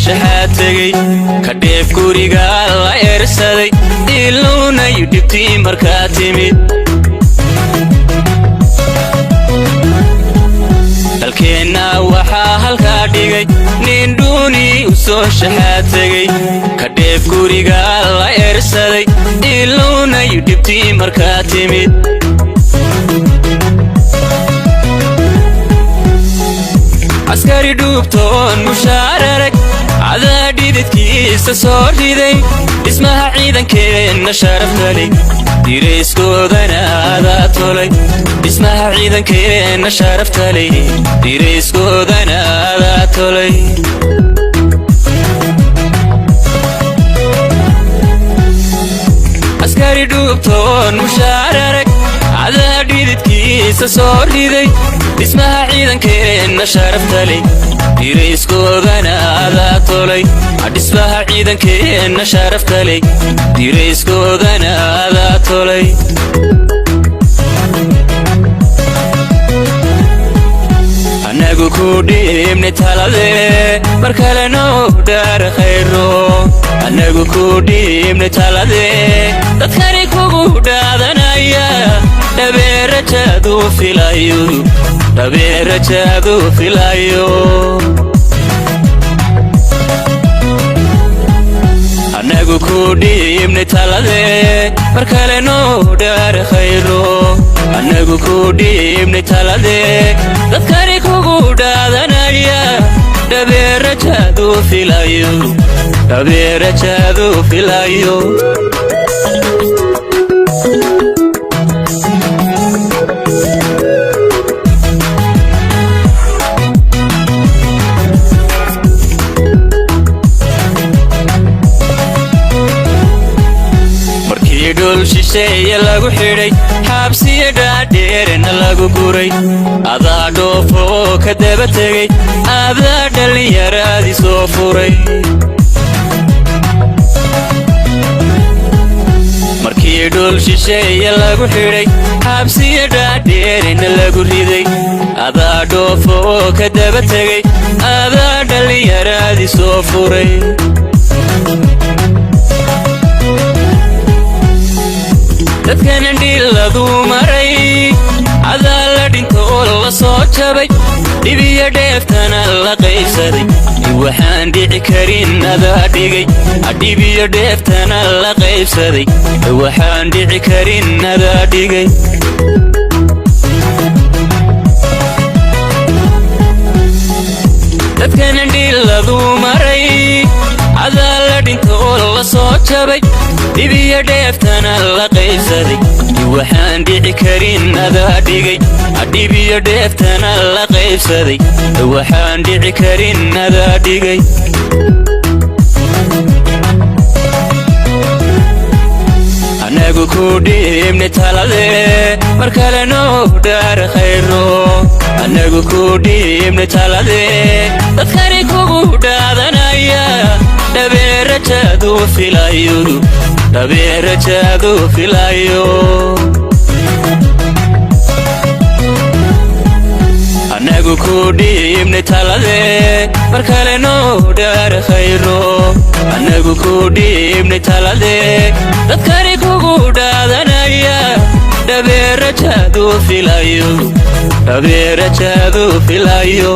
shahaatagay kadheef guriga la eersaday ilowna yidhibtii markaa timid dalkeenna waxaa halkaa dhigay nin dhuuni u soo shahaatagay kadheef guriga la eersaday ilowna yidhibtii markaa timid askari dhuubtoon mushaararag cadaa dhididkiisa soo riday dhismaha ciidankeenna sharaftalay dirayskoodana adaa tolay dhismaha ciidankeenna sharaftalay dirayskoodana adaa tolay askari dhuubtoon mushaararag cadaa dhididkiisa soo riday dhismaha ciidankeenna sharaftalay dirayskoodana adaa tolay dhismaha ciidankeenna sharaftalay dirayskoodana adaa tolay annagu ku dhiibnay taladee mar kale noo dhaar khayro annagu ku dhiibnay taladee dadkani kugu dhaadanaya dhabeerajadu filayo dhabeerajadu filayo annagu ku dhiibnay taladee mar kale noo dhaar khayro annagu ku dhiibnay taladee dadkani kugu dhaadanaya dhabeerajadu filayo dhabeerajadu filayo dhul shisheeye lagu xidhay xabsiya dhaadheerna lagu guray adaa dhoofo oo ka daba tegay adaa dhallinyaraadii soo furay markii dhul shisheeye lagu xidhay xabsiya dhaadheerna lagu riday adaa dhoofo oo ka daba tegay adaa dhallinyaraadii soo furay dadkana dhiladu maray cadaa la dhinto oo la soo jabay dhibiyo dheeftana la qaybsaday waxaan dhici karin adaa dhigay dhibiyo dheeftana la qaybsaday waxaan dhici karin adaa dhigay dadkana dhiladu maray cadaa la dhinto oo la soo jabay dhibiyo dheeftana la qaybsaday waxaan dhici karin adaa dhigay dhibiyo dheeftana la qaybsaday waxaan dhici karin adaa dhigay annagu ku dhiibnay taladee mar kale noo dhaar khayro annagu ku dhiibnay taladee dadkani kugu dhaadanaya dhabeerajadu filayo dhabeerajadu filayo annagu ku dhiibnay taladee mar kale noo dhaar khayro annagu ku dhiibnay taladee dadkani kugu dhaadanaya dhabeerajadu filayo dhabeerajadu filayo